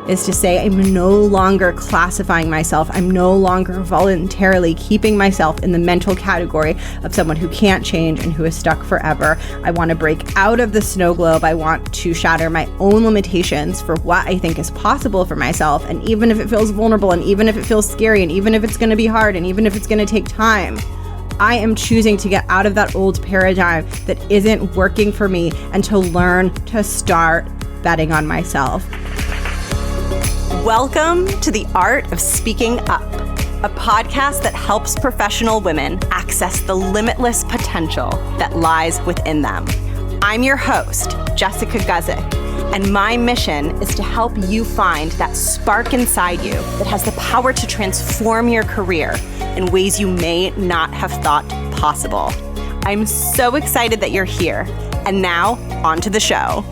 is to say I'm no longer classifying myself. I'm no longer voluntarily keeping myself in the mental category of someone who can't change and who is stuck forever. I want to break out of the snow globe. I want to shatter my own limitations for what I think is possible for myself. And even if it feels vulnerable, and even if it feels scary, and even if it's going to be hard, and even if it's going to take time, I am choosing to get out of that old paradigm that isn't working for me and to learn to start betting on myself. Welcome to The Art of Speaking Up, a podcast that helps professional women access the limitless potential that lies within them. I'm your host, Jessica Guzik, and my mission is to help you find that spark inside you that has the power to transform your career in ways you may not have thought possible. I'm so excited that you're here. And now, on to the show.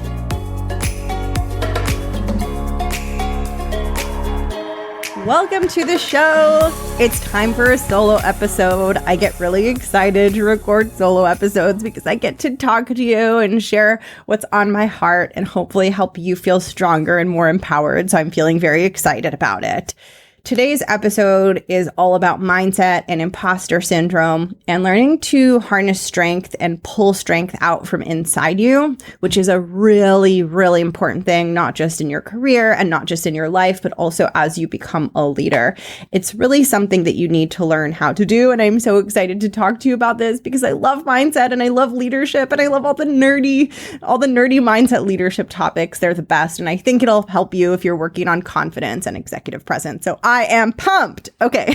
Welcome to the show. It's time for a solo episode. I get really excited to record solo episodes because I get to talk to you and share what's on my heart and hopefully help you feel stronger and more empowered. So I'm feeling very excited about it. Today's episode is all about mindset and imposter syndrome and learning to harness strength and pull strength out from inside you, which is a really, really important thing, not just in your career and not just in your life, but also as you become a leader. It's really something that you need to learn how to do. And I'm so excited to talk to you about this because I love mindset and I love leadership and I love all the nerdy mindset leadership topics. They're the best. And I think it'll help you if you're working on confidence and executive presence. So I am pumped. Okay.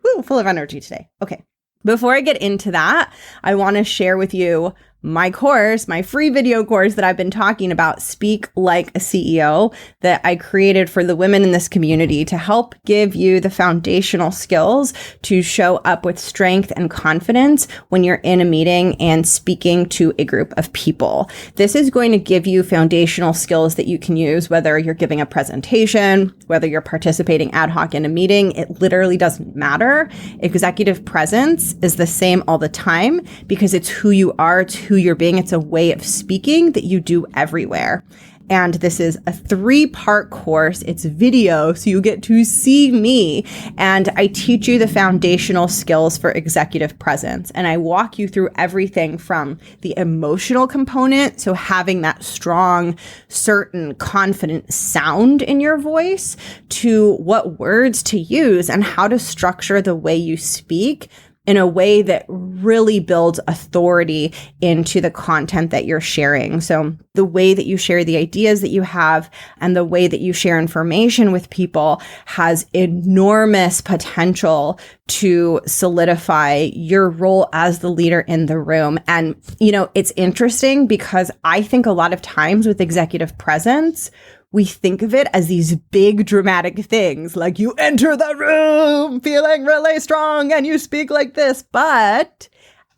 Woo, full of energy today. Okay. Before I get into that, I want to share with you my course, my free video course that I've been talking about, Speak Like a CEO, that I created for the women in this community to help give you the foundational skills to show up with strength and confidence when you're in a meeting and speaking to a group of people. This is going to give you foundational skills that you can use, whether you're giving a presentation, whether you're participating ad hoc in a meeting. It literally doesn't matter. Executive presence is the same all the time because it's who you are, it's who you're being. It's a way of speaking that you do everywhere. And this is a 3-part course. It's video, so you get to see me. And I teach you the foundational skills for executive presence. And I walk you through everything from the emotional component, so having that strong, certain, confident sound in your voice, to what words to use and how to structure the way you speak in a way that really builds authority into the content that you're sharing. So the way that you share the ideas that you have and the way that you share information with people has enormous potential to solidify your role as the leader in the room. And, it's interesting because I think a lot of times with executive presence, we think of it as these big dramatic things, like you enter the room feeling really strong and you speak like this. But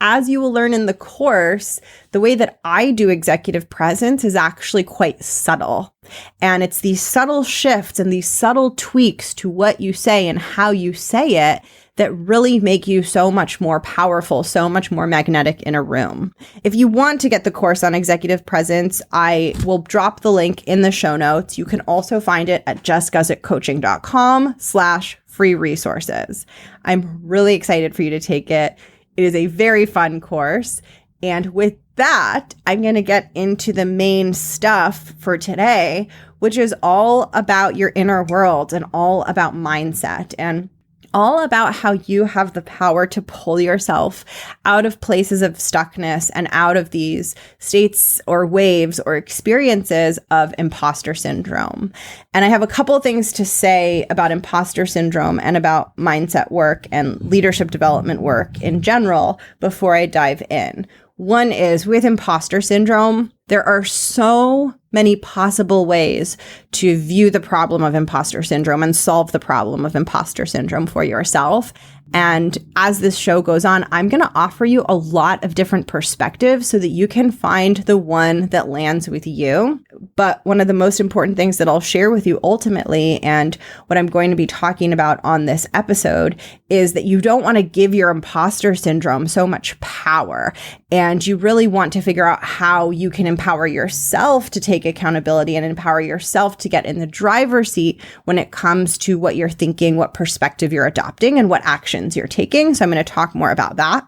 as you will learn in the course, the way that I do executive presence is actually quite subtle. And it's these subtle shifts and these subtle tweaks to what you say and how you say it that really make you so much more powerful, so much more magnetic in a room. If you want to get the course on executive presence, I will drop the link in the show notes. You can also find it at jessguzikcoaching.com/free resources. I'm really excited for you to take it. It is a very fun course. And with that, I'm going to get into the main stuff for today, which is all about your inner world and all about mindset and all about how you have the power to pull yourself out of places of stuckness and out of these states or waves or experiences of imposter syndrome. And I have a couple of things to say about imposter syndrome and about mindset work and leadership development work in general before I dive in. One is with imposter syndrome, there are so many possible ways to view the problem of imposter syndrome and solve the problem of imposter syndrome for yourself. And as this show goes on, I'm going to offer you a lot of different perspectives so that you can find the one that lands with you. But one of the most important things that I'll share with you ultimately, and what I'm going to be talking about on this episode, is that you don't want to give your imposter syndrome so much power. And you really want to figure out how you can empower yourself to take accountability and empower yourself to get in the driver's seat when it comes to what you're thinking, what perspective you're adopting, and what actions you're taking. So I'm going to talk more about that.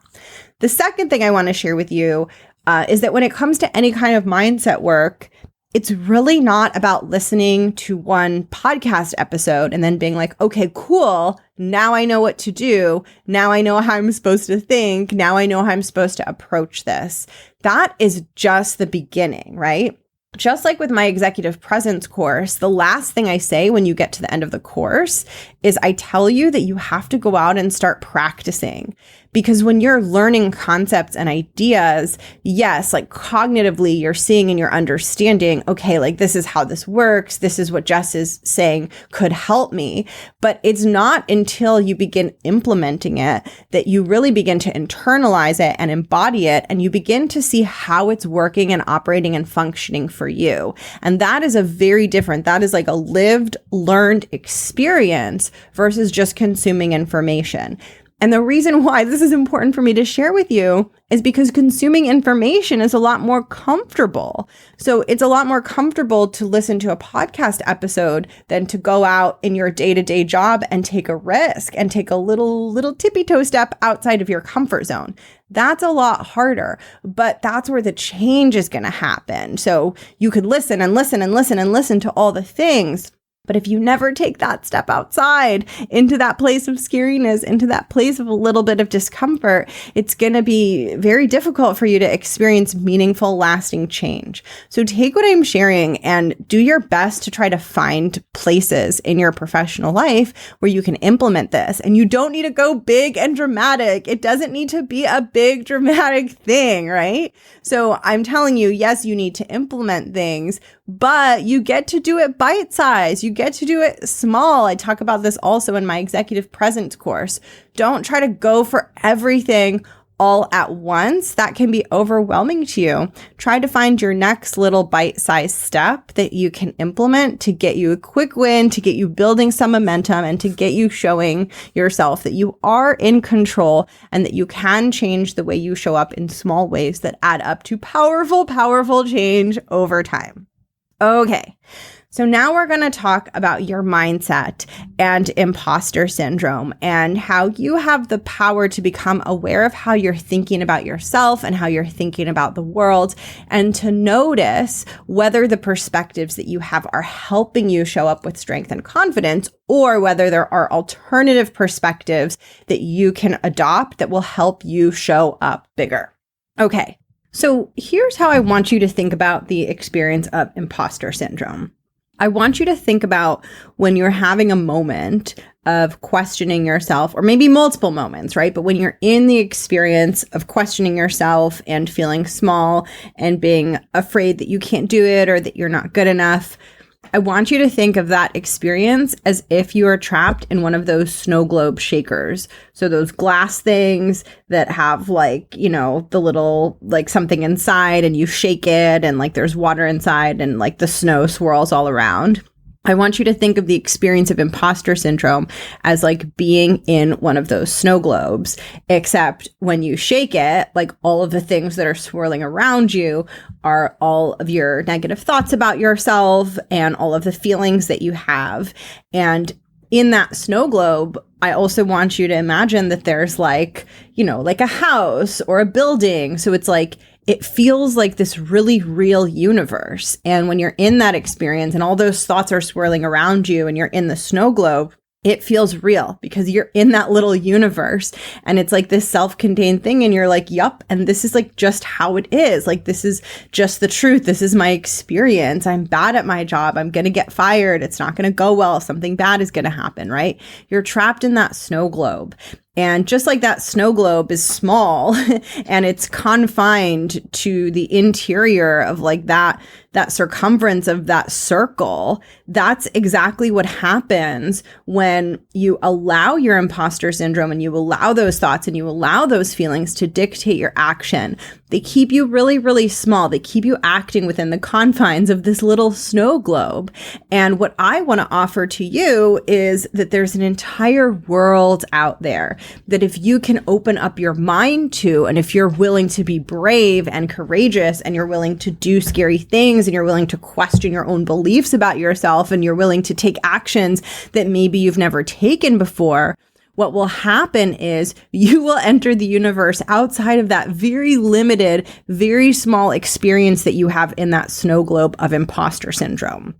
The second thing I want to share with you is that when it comes to any kind of mindset work, it's really not about listening to one podcast episode and then being like, okay, cool. Now I know what to do. Now I know how I'm supposed to think. Now I know how I'm supposed to approach this. That is just the beginning, right? Just like with my executive presence course, the last thing I say when you get to the end of the course is I tell you that you have to go out and start practicing. Because when you're learning concepts and ideas, yes, like cognitively, you're seeing and you're understanding, okay, like this is how this works. This is what Jess is saying could help me. But it's not until you begin implementing it that you really begin to internalize it and embody it. And you begin to see how it's working and operating and functioning for you. And that is that is like a lived, learned experience versus just consuming information. And the reason why this is important for me to share with you is because consuming information is a lot more comfortable. So it's a lot more comfortable to listen to a podcast episode than to go out in your day-to-day job and take a risk and take a little tippy-toe step outside of your comfort zone. That's a lot harder, but that's where the change is going to happen. So you could listen and listen and listen and listen to all the things. But if you never take that step outside into that place of scariness, into that place of a little bit of discomfort, it's going to be very difficult for you to experience meaningful, lasting change. So take what I'm sharing and do your best to try to find places in your professional life where you can implement this. And you don't need to go big and dramatic. It doesn't need to be a big dramatic thing, right? So I'm telling you, yes, you need to implement things, but you get to do it bite-sized. You get to do it small. I talk about this also in my executive presence course. Don't try to go for everything all at once. That can be overwhelming to you. Try to find your next little bite-sized step that you can implement to get you a quick win, to get you building some momentum, and to get you showing yourself that you are in control and that you can change the way you show up in small ways that add up to powerful, powerful change over time. Okay. So now we're going to talk about your mindset and imposter syndrome and how you have the power to become aware of how you're thinking about yourself and how you're thinking about the world, and to notice whether the perspectives that you have are helping you show up with strength and confidence, or whether there are alternative perspectives that you can adopt that will help you show up bigger. Okay. So here's how I want you to think about the experience of imposter syndrome. I want you to think about when you're having a moment of questioning yourself, or maybe multiple moments, right? But when you're in the experience of questioning yourself and feeling small and being afraid that you can't do it or that you're not good enough, I want you to think of that experience as if you are trapped in one of those snow globe shakers. So those glass things that have like, you know, the little like something inside, and you shake it and like there's water inside and like the snow swirls all around. I want you to think of the experience of imposter syndrome as like being in one of those snow globes, except when you shake it, like all of the things that are swirling around you are all of your negative thoughts about yourself and all of the feelings that you have. And in that snow globe, I also want you to imagine that there's like, you know, like a house or a building. So it's like, it feels like this really real universe. And when you're in that experience and all those thoughts are swirling around you and you're in the snow globe, it feels real because you're in that little universe and it's like this self-contained thing. And you're like, yup. And this is like just how it is. Like, this is just the truth. This is my experience. I'm bad at my job. I'm going to get fired. It's not going to go well. Something bad is going to happen, right? You're trapped in that snow globe. And just like that snow globe is small and it's confined to the interior of like that circumference of that circle, that's exactly what happens when you allow your imposter syndrome and you allow those thoughts and you allow those feelings to dictate your action. They keep you really, really small. They keep you acting within the confines of this little snow globe. And what I want to offer to you is that there's an entire world out there that if you can open up your mind to, and if you're willing to be brave and courageous, and you're willing to do scary things, and you're willing to question your own beliefs about yourself, and you're willing to take actions that maybe you've never taken before, what will happen is you will enter the universe outside of that very limited, very small experience that you have in that snow globe of imposter syndrome.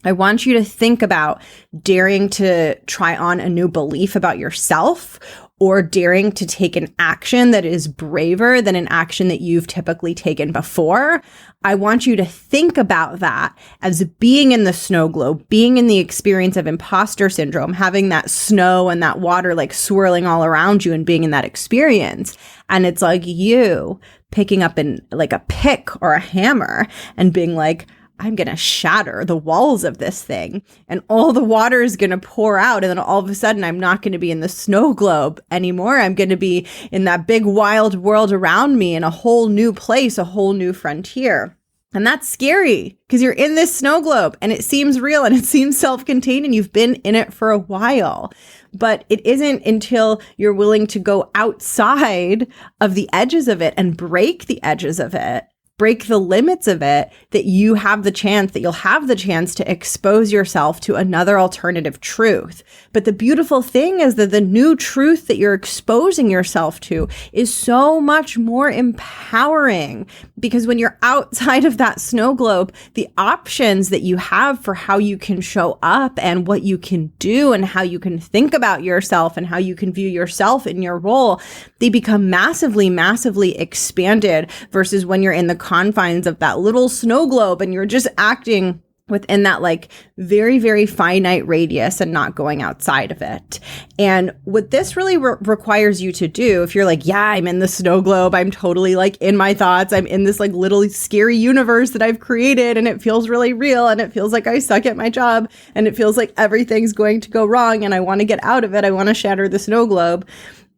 I want you to think about daring to try on a new belief about yourself, or daring to take an action that is braver than an action that you've typically taken before. I want you to think about that as being in the snow globe, being in the experience of imposter syndrome, having that snow and that water like swirling all around you and being in that experience. And it's like you picking up like a pick or a hammer and being like, I'm going to shatter the walls of this thing, and all the water is going to pour out. And then all of a sudden, I'm not going to be in the snow globe anymore. I'm going to be in that big wild world around me in a whole new place, a whole new frontier. And that's scary because you're in this snow globe and it seems real and it seems self-contained and you've been in it for a while. But it isn't until you're willing to go outside of the edges of it and break the edges of it, break the limits of it, that you'll have the chance to expose yourself to another alternative truth. But the beautiful thing is that the new truth that you're exposing yourself to is so much more empowering, because when you're outside of that snow globe, the options that you have for how you can show up and what you can do and how you can think about yourself and how you can view yourself in your role, they become massively, massively expanded versus when you're in the confines of that little snow globe and you're just acting within that like very, very finite radius and not going outside of it. And what this really requires you to do, if you're like, yeah, I'm in the snow globe, I'm totally like in my thoughts, I'm in this like little scary universe that I've created and it feels really real and it feels like I suck at my job and it feels like everything's going to go wrong and I want to get out of it, I want to shatter the snow globe.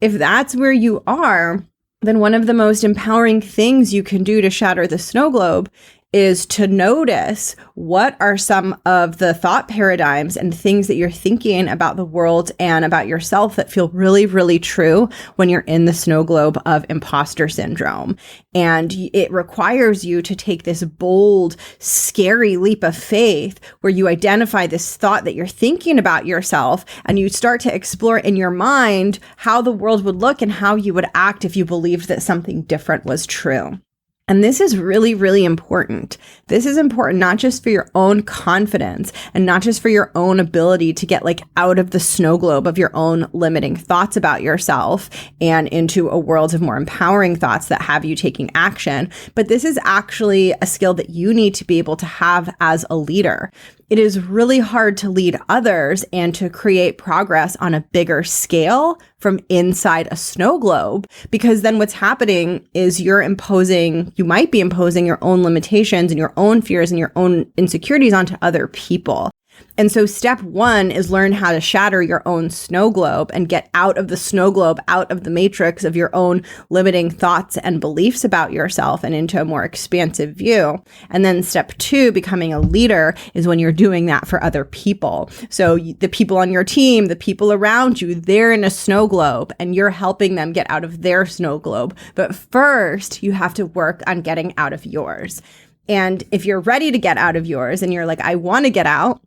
If that's where you are, then one of the most empowering things you can do to shatter the snow globe is to notice what are some of the thought paradigms and things that you're thinking about the world and about yourself that feel really, really true when you're in the snow globe of imposter syndrome. And it requires you to take this bold, scary leap of faith where you identify this thought that you're thinking about yourself and you start to explore in your mind how the world would look and how you would act if you believed that something different was true. And this is really, really important. This is important not just for your own confidence and not just for your own ability to get like out of the snow globe of your own limiting thoughts about yourself and into a world of more empowering thoughts that have you taking action. But this is actually a skill that you need to be able to have as a leader. It is really hard to lead others and to create progress on a bigger scale from inside a snow globe, because then what's happening is you might be imposing your own limitations and your own fears and your own insecurities onto other people. And so step one is learn how to shatter your own snow globe and get out of the snow globe, out of the matrix of your own limiting thoughts and beliefs about yourself and into a more expansive view. And then step two, becoming a leader, is when you're doing that for other people. So the people on your team, the people around you, they're in a snow globe and you're helping them get out of their snow globe. But first, you have to work on getting out of yours. And if you're ready to get out of yours and you're like, I want to get out,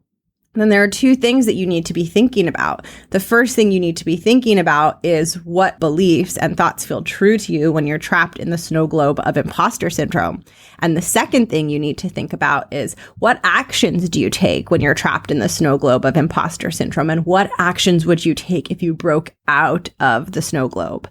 then there are two things that you need to be thinking about. The first thing you need to be thinking about is what beliefs and thoughts feel true to you when you're trapped in the snow globe of imposter syndrome. And the second thing you need to think about is what actions do you take when you're trapped in the snow globe of imposter syndrome? And what actions would you take if you broke out of the snow globe?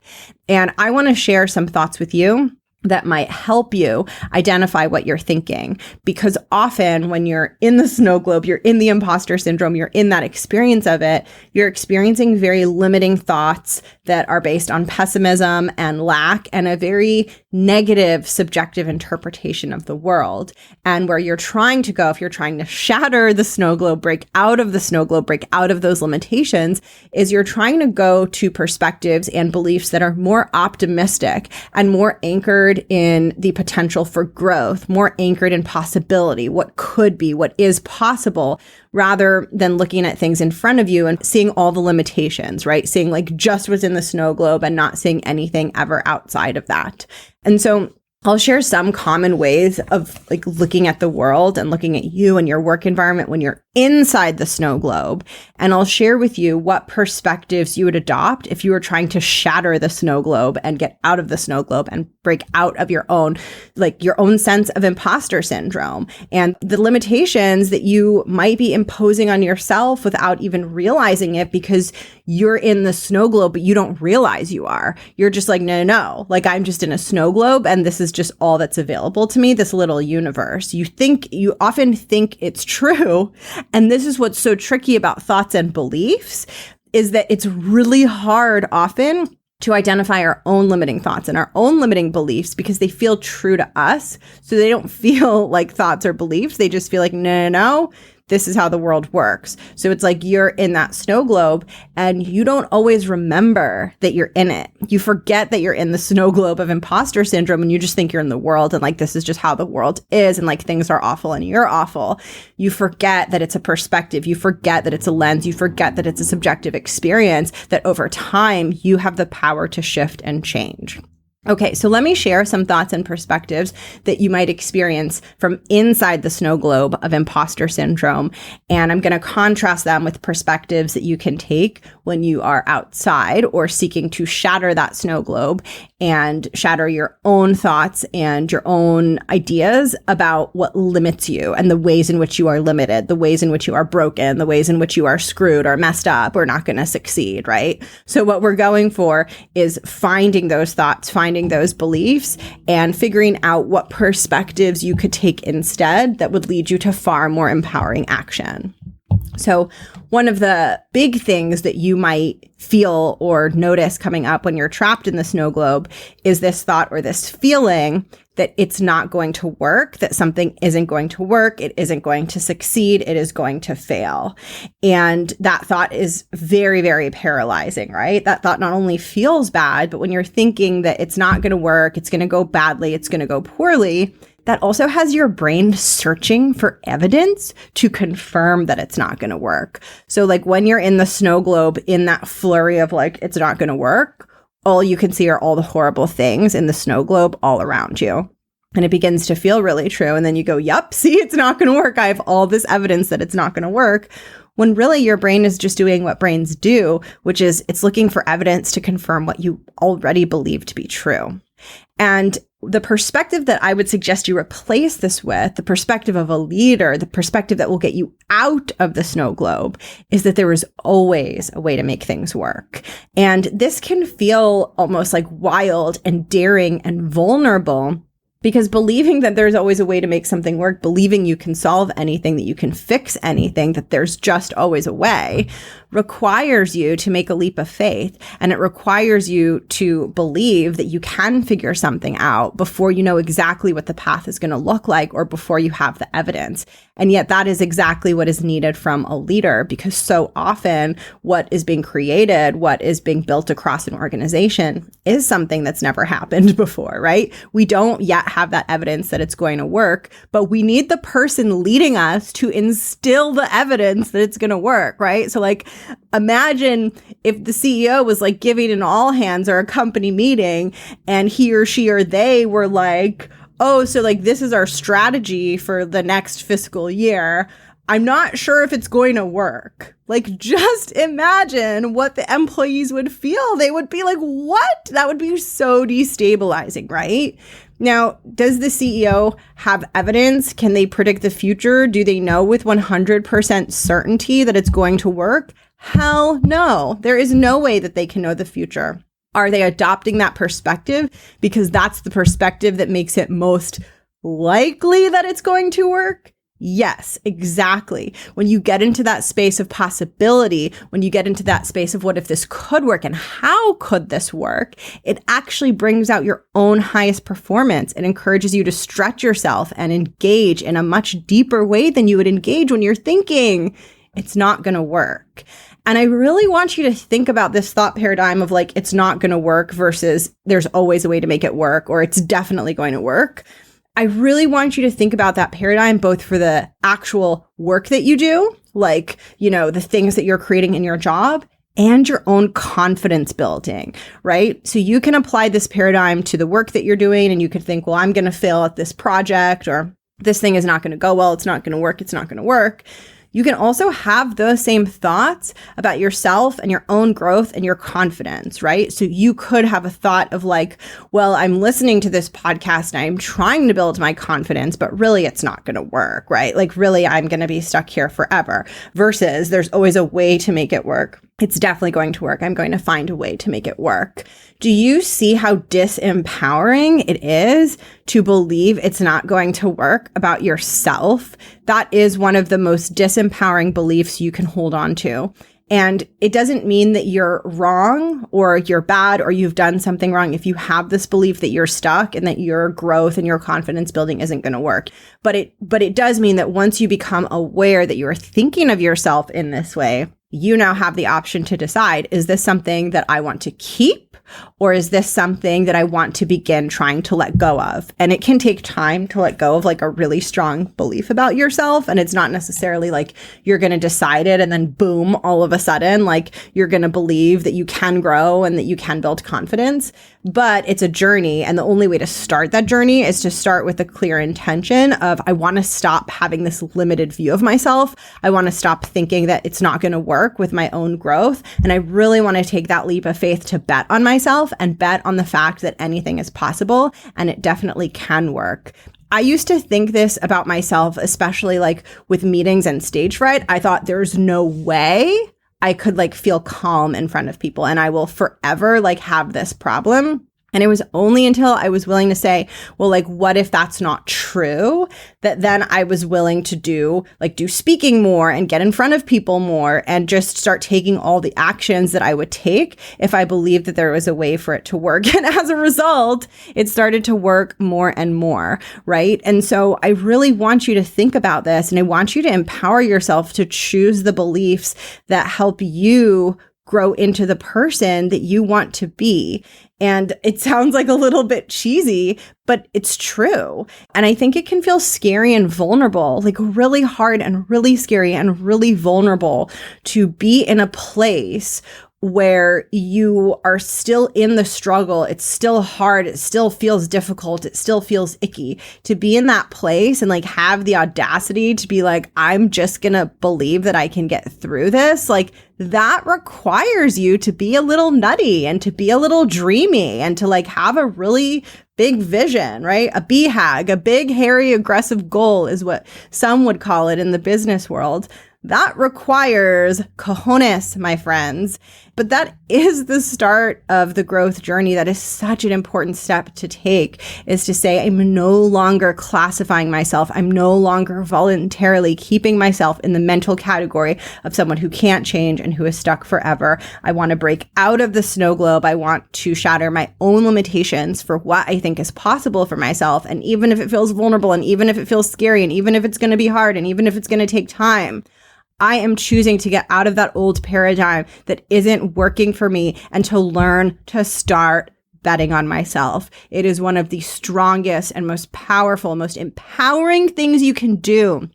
And I want to share some thoughts with you that might help you identify what you're thinking. Because often when you're in the snow globe, you're in the imposter syndrome, you're in that experience of it, you're experiencing very limiting thoughts that are based on pessimism and lack and a very negative subjective interpretation of the world. And where you're trying to go, if you're trying to shatter the snow globe, break out of the snow globe, break out of those limitations, is you're trying to go to perspectives and beliefs that are more optimistic and more anchored anchored in the potential for growth, more anchored in possibility, what could be, what is possible, rather than looking at things in front of you and seeing all the limitations, right? Seeing like just what's in the snow globe and not seeing anything ever outside of that. And so I'll share some common ways of like looking at the world and looking at you and your work environment when you're inside the snow globe. And I'll share with you what perspectives you would adopt if you were trying to shatter the snow globe and get out of the snow globe and break out of your own sense of imposter syndrome and the limitations that you might be imposing on yourself without even realizing it because you're in the snow globe, but you don't realize you are. You're just like, no, like I'm just in a snow globe and this is just all that's available to me, this little universe. You often think it's true. And this is what's so tricky about thoughts and beliefs is that it's really hard often to identify our own limiting thoughts and our own limiting beliefs because they feel true to us. So they don't feel like thoughts or beliefs. They just feel like, no, this is how the world works. So it's like you're in that snow globe and you don't always remember that you're in it. You forget that you're in the snow globe of imposter syndrome and you just think you're in the world and like this is just how the world is and like things are awful and you're awful. You forget that it's a perspective. You forget that it's a lens. You forget that it's a subjective experience that over time you have the power to shift and change. Okay, so let me share some thoughts and perspectives that you might experience from inside the snow globe of imposter syndrome. And I'm going to contrast them with perspectives that you can take when you are outside or seeking to shatter that snow globe and shatter your own thoughts and your own ideas about what limits you and the ways in which you are limited, the ways in which you are broken, the ways in which you are screwed or messed up or not going to succeed, right? So what we're going for is finding those thoughts, finding those beliefs and figuring out what perspectives you could take instead that would lead you to far more empowering action. So one of the big things that you might feel or notice coming up when you're trapped in the snow globe is this thought or this feeling that it's not going to work, that something isn't going to work, it isn't going to succeed, it is going to fail. And that thought is very, very paralyzing, right? That thought not only feels bad, but when you're thinking that it's not going to work, it's going to go badly, it's going to go poorly, that also has your brain searching for evidence to confirm that it's not going to work. So like when you're in the snow globe in that flurry of like, it's not going to work, all you can see are all the horrible things in the snow globe all around you. And it begins to feel really true. And then you go, yep, see, it's not going to work. I have all this evidence that it's not going to work. When really your brain is just doing what brains do, which is it's looking for evidence to confirm what you already believe to be true. And the perspective that I would suggest you replace this with, the perspective of a leader, the perspective that will get you out of the snow globe, is that there is always a way to make things work. And this can feel almost like wild and daring and vulnerable because believing that there's always a way to make something work, believing you can solve anything, that you can fix anything, that there's just always a way, requires you to make a leap of faith. And it requires you to believe that you can figure something out before you know exactly what the path is going to look like or before you have the evidence. And yet that is exactly what is needed from a leader, because so often what is being created, what is being built across an organization is something that's never happened before, right? We don't yet have that evidence that it's going to work, but we need the person leading us to instill the evidence that it's going to work, right? So like, imagine if the CEO was like giving an all hands or a company meeting and he or she or they were like, oh, so like this is our strategy for the next fiscal year. I'm not sure if it's going to work. Like, just imagine what the employees would feel. They would be like, what? That would be so destabilizing, right? Now, does the CEO have evidence? Can they predict the future? Do they know with 100% certainty that it's going to work? Hell no. There is no way that they can know the future. Are they adopting that perspective because that's the perspective that makes it most likely that it's going to work? Yes, exactly. When you get into that space of possibility, when you get into that space of what if this could work and how could this work, it actually brings out your own highest performance. It encourages you to stretch yourself and engage in a much deeper way than you would engage when you're thinking it's not going to work. And I really want you to think about this thought paradigm of like, it's not going to work versus there's always a way to make it work, or it's definitely going to work. I really want you to think about that paradigm, both for the actual work that you do, like, the things that you're creating in your job, and your own confidence building, right? So you can apply this paradigm to the work that you're doing, and you could think, well, I'm going to fail at this project, or this thing is not going to go well. It's not going to work. It's not going to work. You can also have those same thoughts about yourself and your own growth and your confidence, right? So you could have a thought of like, well, I'm listening to this podcast and I'm trying to build my confidence, but really it's not going to work, right? Like really, I'm going to be stuck here forever, versus there's always a way to make it work. It's definitely going to work. I'm going to find a way to make it work. Do you see how disempowering it is to believe it's not going to work about yourself? That is one of the most disempowering beliefs you can hold on to. And it doesn't mean that you're wrong or you're bad or you've done something wrong if you have this belief that you're stuck and that your growth and your confidence building isn't going to work. But it does mean that once you become aware that you're thinking of yourself in this way, you now have the option to decide, is this something that I want to keep? Or is this something that I want to begin trying to let go of? And it can take time to let go of like a really strong belief about yourself. And it's not necessarily like you're going to decide it and then boom, all of a sudden, like you're going to believe that you can grow and that you can build confidence. But it's a journey. And the only way to start that journey is to start with a clear intention of, I want to stop having this limited view of myself. I want to stop thinking that it's not going to work with my own growth. And I really want to take that leap of faith to bet on myself and bet on the fact that anything is possible and it definitely can work. I used to think this about myself, especially like with meetings and stage fright. I thought there's no way I could like feel calm in front of people and I will forever like have this problem. And it was only until I was willing to say, well, like, what if that's not true? That then I was willing to do speaking more and get in front of people more and just start taking all the actions that I would take if I believed that there was a way for it to work. And as a result, it started to work more and more, right? And so I really want you to think about this, and I want you to empower yourself to choose the beliefs that help you grow into the person that you want to be. And it sounds like a little bit cheesy, but it's true. And I think it can feel scary and vulnerable, like really hard and really scary and really vulnerable to be in a place where you are still in the struggle. It's still hard. It still feels difficult. It still feels icky to be in that place and like have the audacity to be like, I'm just going to believe that I can get through this. Like that requires you to be a little nutty and to be a little dreamy and to like have a really big vision, right? A BHAG, a big, hairy, aggressive goal is what some would call it in the business world. That requires cojones, my friends. But that is the start of the growth journey. That is such an important step to take, is to say, I'm no longer classifying myself. I'm no longer voluntarily keeping myself in the mental category of someone who can't change and who is stuck forever. I want to break out of the snow globe. I want to shatter my own limitations for what I think is possible for myself. And even if it feels vulnerable, and even if it feels scary, and even if it's going to be hard, and even if it's going to take time, I am choosing to get out of that old paradigm that isn't working for me and to learn to start betting on myself. It is one of the strongest and most powerful, most empowering things you can do.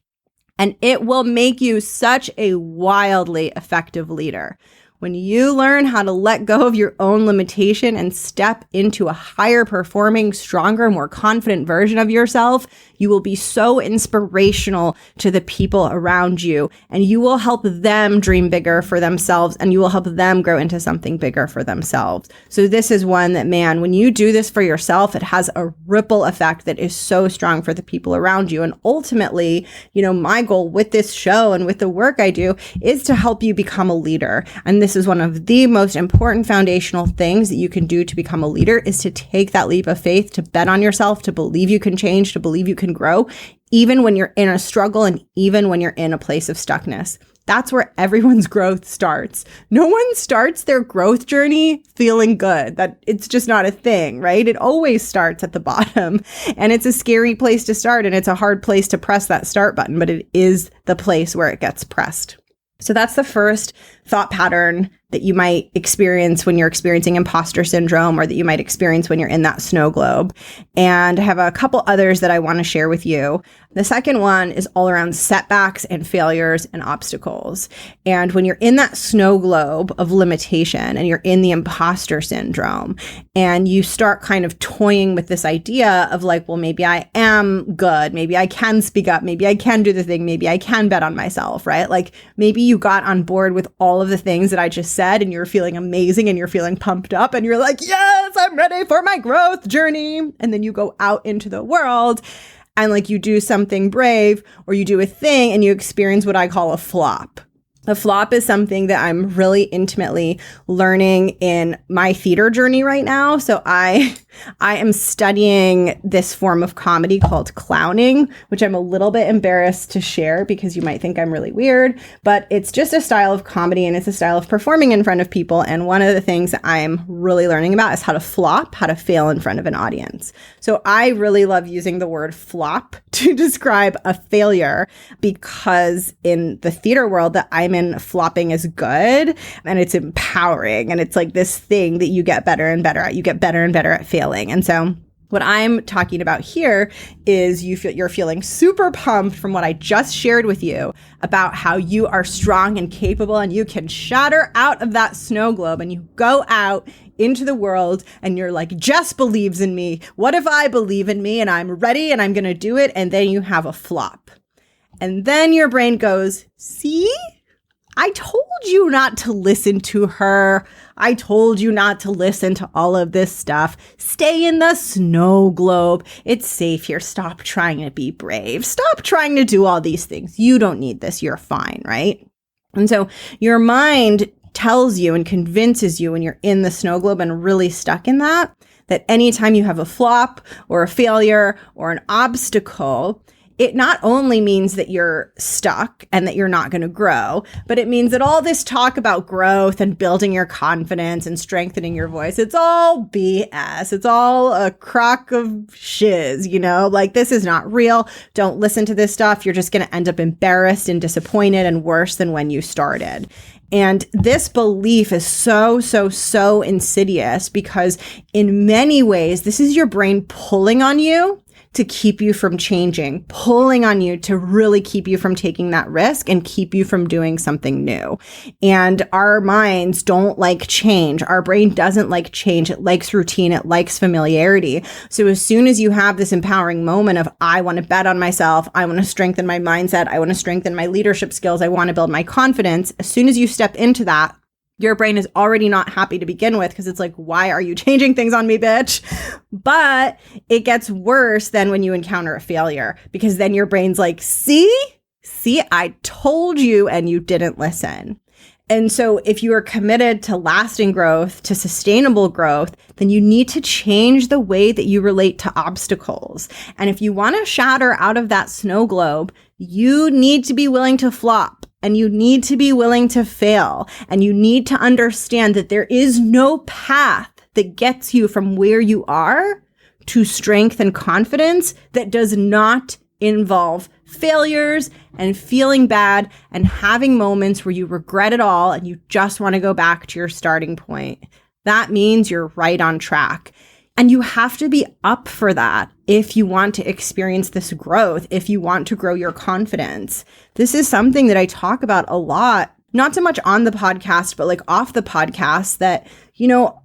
And it will make you such a wildly effective leader. When you learn how to let go of your own limitation and step into a higher performing, stronger, more confident version of yourself, you will be so inspirational to the people around you, and you will help them dream bigger for themselves, and you will help them grow into something bigger for themselves. So this is one that, man, when you do this for yourself, it has a ripple effect that is so strong for the people around you. And ultimately, my goal with this show and with the work I do is to help you become a leader. And this is one of the most important foundational things that you can do to become a leader, is to take that leap of faith, to bet on yourself, to believe you can change, to believe you can grow, even when you're in a struggle and even when you're in a place of stuckness. That's where everyone's growth starts. No one starts their growth journey feeling good. That it's just not a thing, right? It always starts at the bottom, and it's a scary place to start, and it's a hard place to press that start button, but it is the place where it gets pressed. So that's the first thought pattern that you might experience when you're experiencing imposter syndrome, or that you might experience when you're in that snow globe. And I have a couple others that I want to share with you. The second one is all around setbacks and failures and obstacles. And when you're in that snow globe of limitation and you're in the imposter syndrome, and you start kind of toying with this idea of like, well, maybe I am good. Maybe I can speak up. Maybe I can do the thing. Maybe I can bet on myself, right? Like maybe you got on board with all of the things that I just said and you're feeling amazing and you're feeling pumped up and you're like, yes, I'm ready for my growth journey. And then you go out into the world and like you do something brave or you do a thing and you experience what I call a flop. A flop is something that I'm really intimately learning in my theater journey right now. So I am studying this form of comedy called clowning, which I'm a little bit embarrassed to share because you might think I'm really weird, but it's just a style of comedy and it's a style of performing in front of people. And one of the things that I'm really learning about is how to flop, how to fail in front of an audience. So I really love using the word flop to describe a failure because in the theater world that I'm in, flopping is good and it's empowering. And it's like this thing that you get better and better at. You get better and better at failing. And so what I'm talking about here is you're feeling super pumped from what I just shared with you about how you are strong and capable and you can shatter out of that snow globe and you go out into the world and you're like, Jess believes in me. What if I believe in me and I'm ready and I'm going to do it? And then you have a flop. And then your brain goes, see? I told you not to listen to her. I told you not to listen to all of this stuff. Stay in the snow globe. It's safe here. Stop trying to be brave. Stop trying to do all these things. You don't need this. You're fine, right? And so your mind tells you and convinces you when you're in the snow globe and really stuck in that anytime you have a flop or a failure or an obstacle, it not only means that you're stuck and that you're not going to grow, but it means that all this talk about growth and building your confidence and strengthening your voice, it's all BS. It's all a crock of shiz, like this is not real. Don't listen to this stuff. You're just going to end up embarrassed and disappointed and worse than when you started. And this belief is so insidious because in many ways, this is your brain pulling on you to keep you from changing, pulling on you to really keep you from taking that risk and keep you from doing something new. And our minds don't like change. Our brain doesn't like change. It likes routine. It likes familiarity. So as soon as you have this empowering moment of, I want to bet on myself, I want to strengthen my mindset, I want to strengthen my leadership skills, I want to build my confidence, as soon as you step into that, your brain is already not happy to begin with because it's like, why are you changing things on me, bitch? But it gets worse than when you encounter a failure because then your brain's like, see, I told you and you didn't listen. And so if you are committed to lasting growth, to sustainable growth, then you need to change the way that you relate to obstacles. And if you want to shatter out of that snow globe, you need to be willing to flop. And you need to be willing to fail. And you need to understand that there is no path that gets you from where you are to strength and confidence that does not involve failures and feeling bad and having moments where you regret it all and you just want to go back to your starting point. That means you're right on track. And you have to be up for that if you want to experience this growth, if you want to grow your confidence. This is something that I talk about a lot, not so much on the podcast, but like off the podcast, that,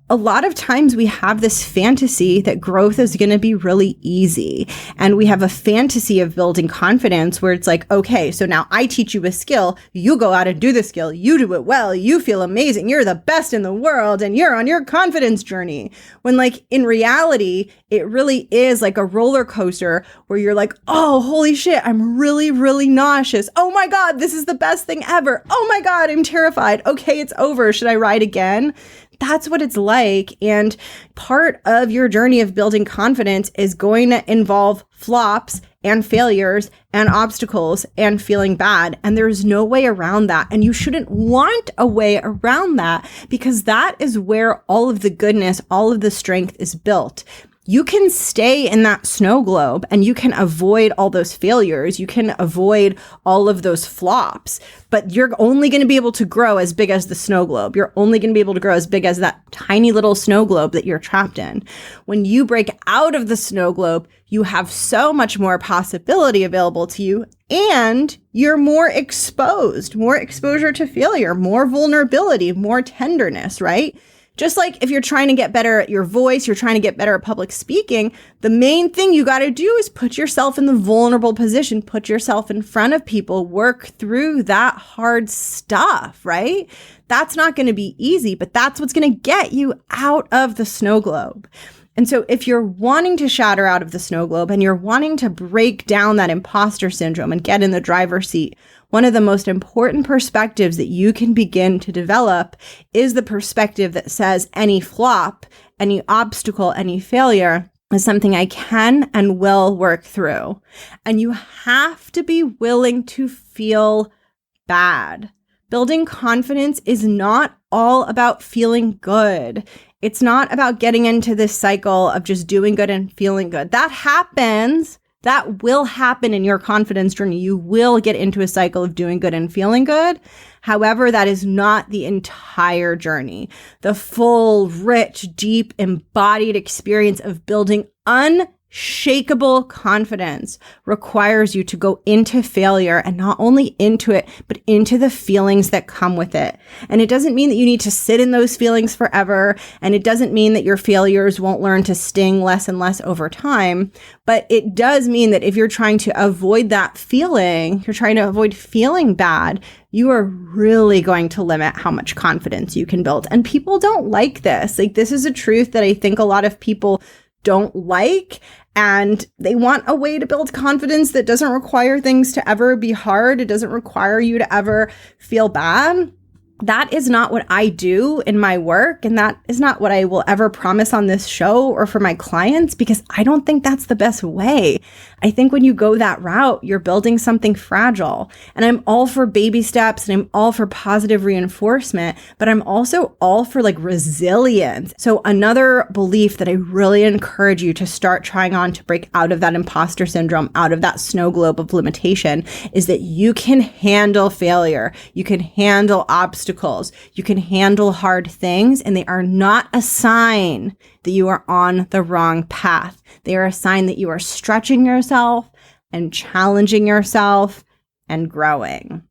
a lot of times we have this fantasy that growth is going to be really easy. And we have a fantasy of building confidence where it's like, okay, so now I teach you a skill. You go out and do the skill. You do it well. You feel amazing. You're the best in the world and you're on your confidence journey. When like in reality, it really is like a roller coaster where you're like, oh, holy shit, I'm really, really nauseous. Oh my God, this is the best thing ever. Oh my God, I'm terrified. Okay, it's over. Should I ride again? That's what it's like. And part of your journey of building confidence is going to involve flops and failures and obstacles and feeling bad. And there's no way around that. And you shouldn't want a way around that because that is where all of the goodness, all of the strength is built. you can stay in that snow globe and you can avoid all those failures. You can avoid all of those flops, but you're only going to be able to grow as big as the snow globe. You're only going to be able to grow as big as that tiny little snow globe that you're trapped in. When you break out of the snow globe, you have so much more possibility available to you, and you're more exposed, more exposure to failure, more vulnerability, more tenderness, right? Just like if you're trying to get better at your voice, you're trying to get better at public speaking, the main thing you got to do is put yourself in the vulnerable position, put yourself in front of people, work through that hard stuff, right? That's not going to be easy, but that's what's going to get you out of the snow globe. And so if you're wanting to shatter out of the snow globe and you're wanting to break down that imposter syndrome and get in the driver's seat, one of the most important perspectives that you can begin to develop is the perspective that says any flop, any obstacle, any failure is something I can and will work through. And you have to be willing to feel bad. Building confidence is not all about feeling good. It's not about getting into this cycle of just doing good and feeling good. That happens. That will happen in your confidence journey. You will get into a cycle of doing good and feeling good. However, that is not the entire journey. The full, rich, deep, embodied experience of building unshakable confidence requires you to go into failure, and not only into it, but into the feelings that come with it. And it doesn't mean that you need to sit in those feelings forever. And it doesn't mean that your failures won't learn to sting less and less over time. But it does mean that if you're trying to avoid that feeling, you're trying to avoid feeling bad, you are really going to limit how much confidence you can build. And people don't like this. Like, this is a truth that I think a lot of people don't like, and they want a way to build confidence that doesn't require things to ever be hard. It doesn't require you to ever feel bad. That is not what I do in my work, and that is not what I will ever promise on this show or for my clients, because I don't think that's the best way. I think when you go that route, you're building something fragile. And I'm all for baby steps, and I'm all for positive reinforcement, but I'm also all for like resilience. So another belief that I really encourage you to start trying on to break out of that imposter syndrome, out of that snow globe of limitation, is that you can handle failure. You can handle obstacles. You can handle hard things, and they are not a sign that you are on the wrong path. They are a sign that you are stretching yourself and challenging yourself and growing.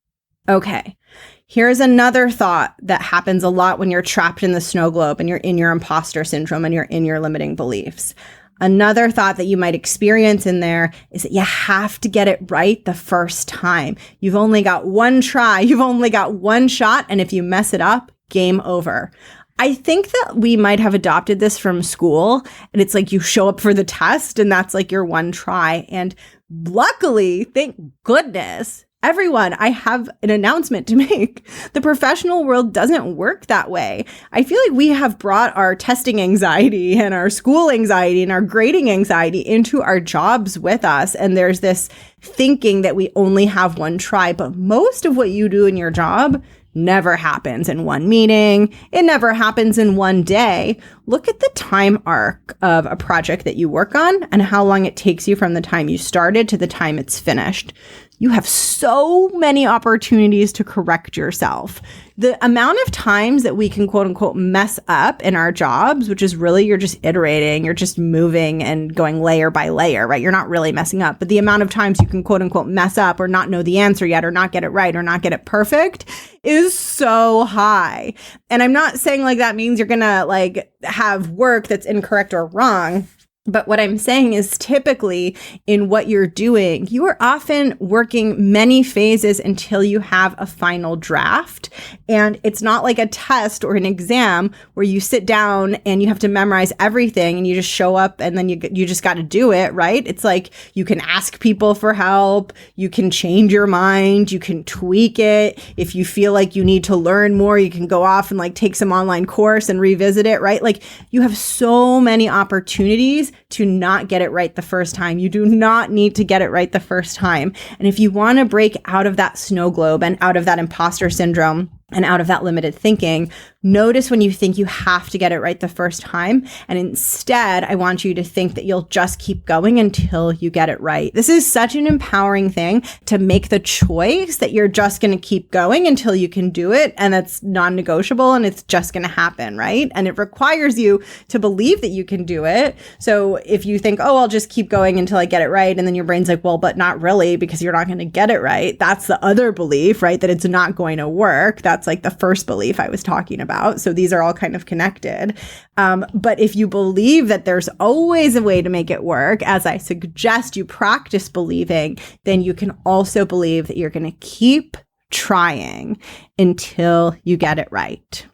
Okay, here's another thought that happens a lot when you're trapped in the snow globe and you're in your imposter syndrome and you're in your limiting beliefs. Another thought that you might experience in there is that you have to get it right the first time. You've only got one try, you've only got one shot, and if you mess it up, game over. I think that we might have adopted this from school, and it's like you show up for the test and that's like your one try. And luckily, thank goodness, everyone, I have an announcement to make. The professional world doesn't work that way. I feel like we have brought our testing anxiety and our school anxiety and our grading anxiety into our jobs with us. And there's this thinking that we only have one try, but most of what you do in your job never happens in one meeting. It never happens in one day. Look at the time arc of a project that you work on and how long it takes you from the time you started to the time it's finished. You have so many opportunities to correct yourself. The amount of times that we can quote unquote mess up in our jobs, which is really you're just iterating, you're just moving and going layer by layer, right? You're not really messing up. But the amount of times you can quote unquote mess up or not know the answer yet or not get it right or not get it perfect is so high. And I'm not saying like that means you're going to like have work that's incorrect or wrong. But what I'm saying is typically in what you're doing, you are often working many phases until you have a final draft. And it's not like a test or an exam where you sit down and you have to memorize everything and you just show up and then you just got to do it, right? It's like you can ask people for help. You can change your mind. You can tweak it. If you feel like you need to learn more, you can go off and like take some online course and revisit it, right? Like you have so many opportunities to not get it right the first time. You do not need to get it right the first time. And if you want to break out of that snow globe and out of that imposter syndrome, and out of that limited thinking. Notice when you think you have to get it right the first time. And instead, I want you to think that you'll just keep going until you get it right. This is such an empowering thing, to make the choice that you're just going to keep going until you can do it. And that's non-negotiable, and it's just going to happen, right? And it requires you to believe that you can do it. So if you think, oh, I'll just keep going until I get it right, and then your brain's like, well, but not really, because you're not going to get it right. That's the other belief, right? That it's not going to work. That's like the first belief I was talking about. So these are all kind of connected. But if you believe that there's always a way to make it work, as I suggest you practice believing, then you can also believe that you're going to keep trying until you get it right.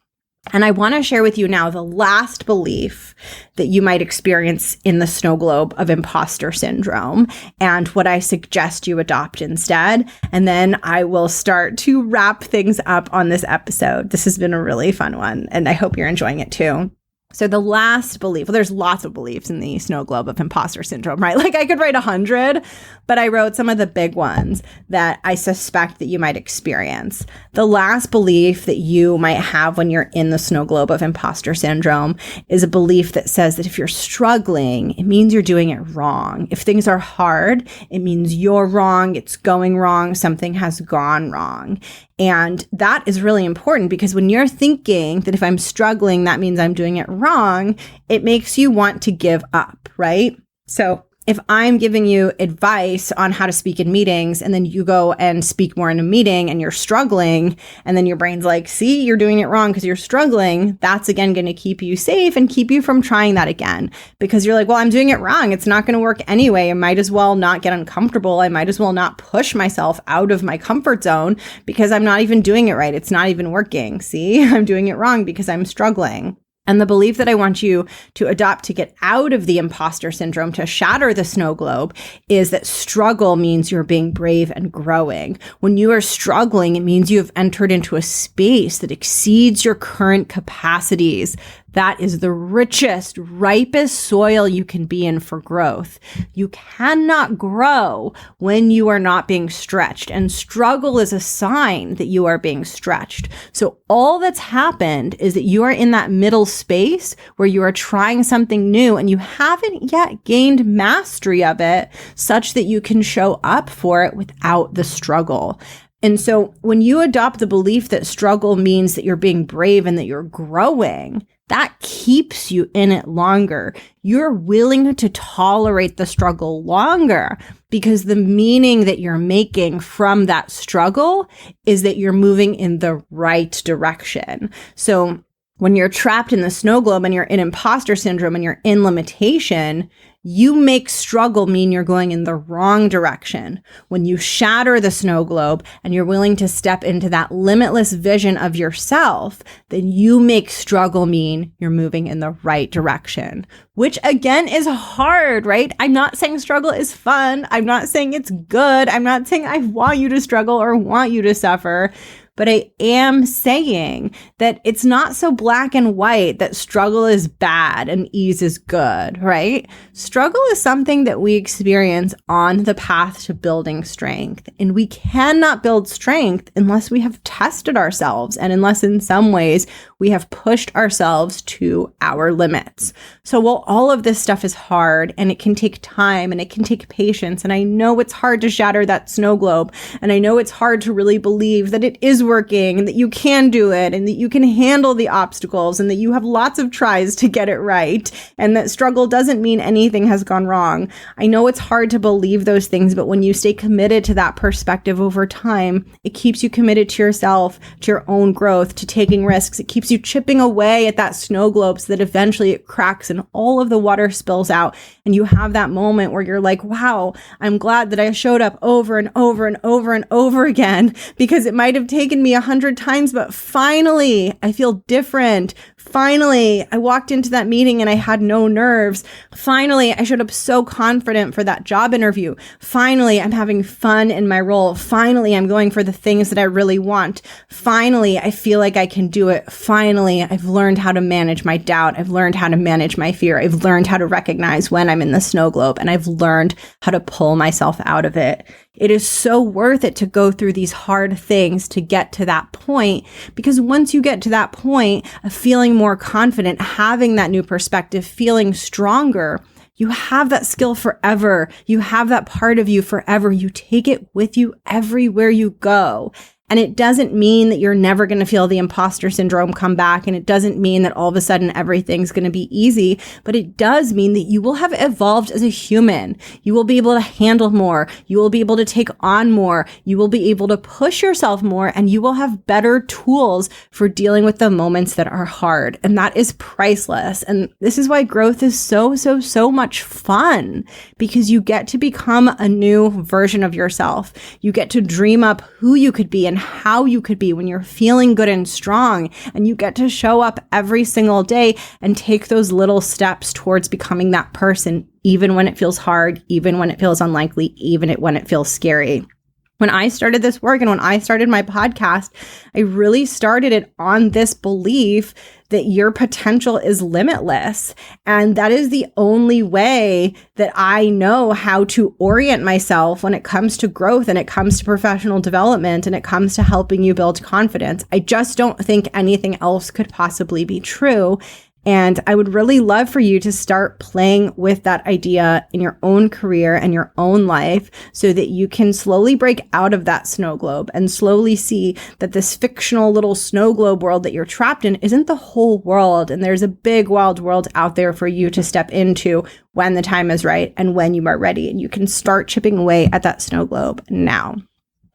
And I want to share with you now the last belief that you might experience in the snow globe of imposter syndrome, and what I suggest you adopt instead. And then I will start to wrap things up on this episode. This has been a really fun one, and I hope you're enjoying it too. So the last belief, well, there's lots of beliefs in the snow globe of imposter syndrome, right? Like I could write 100, but I wrote some of the big ones that I suspect that you might experience. The last belief that you might have when you're in the snow globe of imposter syndrome is a belief that says that if you're struggling, it means you're doing it wrong. If things are hard, it means you're wrong, it's going wrong, something has gone wrong. And that is really important, because when you're thinking that if I'm struggling, that means I'm doing it wrong, it makes you want to give up, right? So if I'm giving you advice on how to speak in meetings, and then you go and speak more in a meeting and you're struggling, and then your brain's like, see, you're doing it wrong because you're struggling, that's again going to keep you safe and keep you from trying that again. Because you're like, well, I'm doing it wrong. It's not going to work anyway. I might as well not get uncomfortable. I might as well not push myself out of my comfort zone, because I'm not even doing it right. It's not even working. See, I'm doing it wrong because I'm struggling. And the belief that I want you to adopt to get out of the imposter syndrome, to shatter the snow globe, is that struggle means you're being brave and growing. When you are struggling, it means you have entered into a space that exceeds your current capacities. That is the richest, ripest soil you can be in for growth. You cannot grow when you are not being stretched, and struggle is a sign that you are being stretched. So all that's happened is that you are in that middle space where you are trying something new and you haven't yet gained mastery of it such that you can show up for it without the struggle. And so when you adopt the belief that struggle means that you're being brave and that you're growing, that keeps you in it longer. You're willing to tolerate the struggle longer, because the meaning that you're making from that struggle is that you're moving in the right direction. So when you're trapped in the snow globe and you're in imposter syndrome and you're in limitation, you make struggle mean you're going in the wrong direction. When you shatter the snow globe and you're willing to step into that limitless vision of yourself, then you make struggle mean you're moving in the right direction, which again is hard, right? I'm not saying struggle is fun. I'm not saying it's good. I'm not saying I want you to struggle or want you to suffer. But I am saying that it's not so black and white that struggle is bad and ease is good, right? Struggle is something that we experience on the path to building strength. And we cannot build strength unless we have tested ourselves, and unless in some ways we have pushed ourselves to our limits. So while all of this stuff is hard, and it can take time, and it can take patience, and I know it's hard to shatter that snow globe, and I know it's hard to really believe that it is working, and that you can do it, and that you can handle the obstacles, and that you have lots of tries to get it right, and that struggle doesn't mean anything has gone wrong. I know it's hard to believe those things, but when you stay committed to that perspective over time, it keeps you committed to yourself, to your own growth, to taking risks. It keeps you chipping away at that snow globe so that eventually it cracks and all of the water spills out, and you have that moment where you're like, wow, I'm glad that I showed up over and over and over and over again, because it might have taken me 100 times, but finally I feel different. Finally, I walked into that meeting and I had no nerves. Finally, I showed up so confident for that job interview. Finally, I'm having fun in my role. Finally, I'm going for the things that I really want. Finally, I feel like I can do it. Finally, I've learned how to manage my doubt. I've learned how to manage my fear. I've learned how to recognize when I'm in the snow globe, and I've learned how to pull myself out of it. It is so worth it to go through these hard things to get to that point, because once you get to that point of feeling more confident, having that new perspective, feeling stronger, you have that skill forever. You have that part of you forever. You take it with you everywhere you go. And it doesn't mean that you're never going to feel the imposter syndrome come back. And it doesn't mean that all of a sudden everything's going to be easy, but it does mean that you will have evolved as a human. You will be able to handle more. You will be able to take on more. You will be able to push yourself more, and you will have better tools for dealing with the moments that are hard. And that is priceless. And this is why growth is so much fun, because you get to become a new version of yourself. You get to dream up who you could be and how you could be when you're feeling good and strong. And you get to show up every single day and take those little steps towards becoming that person, even when it feels hard, even when it feels unlikely, even when it feels scary. When I started this work and when I started my podcast, I really started it on this belief that your potential is limitless. And that is the only way that I know how to orient myself when it comes to growth and it comes to professional development and it comes to helping you build confidence. I just don't think anything else could possibly be true. And I would really love for you to start playing with that idea in your own career and your own life so that you can slowly break out of that snow globe and slowly see that this fictional little snow globe world that you're trapped in isn't the whole world. And there's a big wild world out there for you to step into when the time is right and when you are ready. And you can start chipping away at that snow globe now.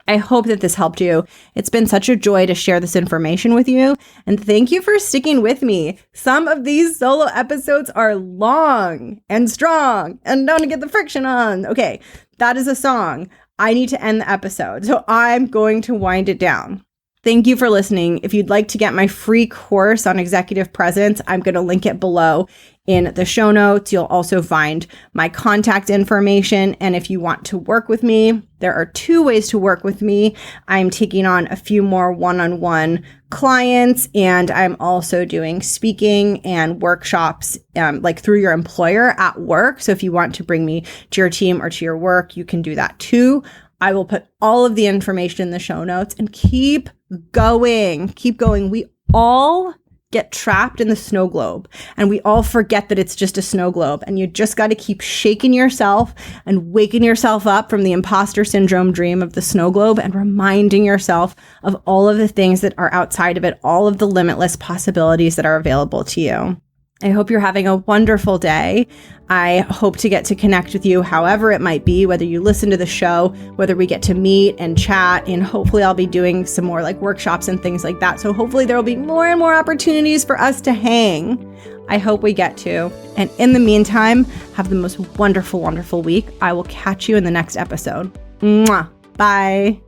I hope that this helped you. It's been such a joy to share this information with you. And thank you for sticking with me. Some of these solo episodes are long and strong and don't get the friction on. Okay, that is a song. I need to end the episode, so I'm going to wind it down. Thank you for listening. If you'd like to get my free course on executive presence, I'm going to link it below in the show notes. You'll also find my contact information. And if you want to work with me, there are 2 ways to work with me. I'm taking on a few more one-on-one clients, and I'm also doing speaking and workshops like through your employer at work. So if you want to bring me to your team or to your work, you can do that too. I will put all of the information in the show notes, and keep going. Keep going. We all get trapped in the snow globe, and we all forget that it's just a snow globe, and you just got to keep shaking yourself and waking yourself up from the imposter syndrome dream of the snow globe and reminding yourself of all of the things that are outside of it, all of the limitless possibilities that are available to you. I hope you're having a wonderful day. I hope to get to connect with you however it might be, whether you listen to the show, whether we get to meet and chat, and hopefully I'll be doing some more like workshops and things like that. So hopefully there will be more and more opportunities for us to hang. I hope we get to. And in the meantime, have the most wonderful, wonderful week. I will catch you in the next episode. Mwah. Bye.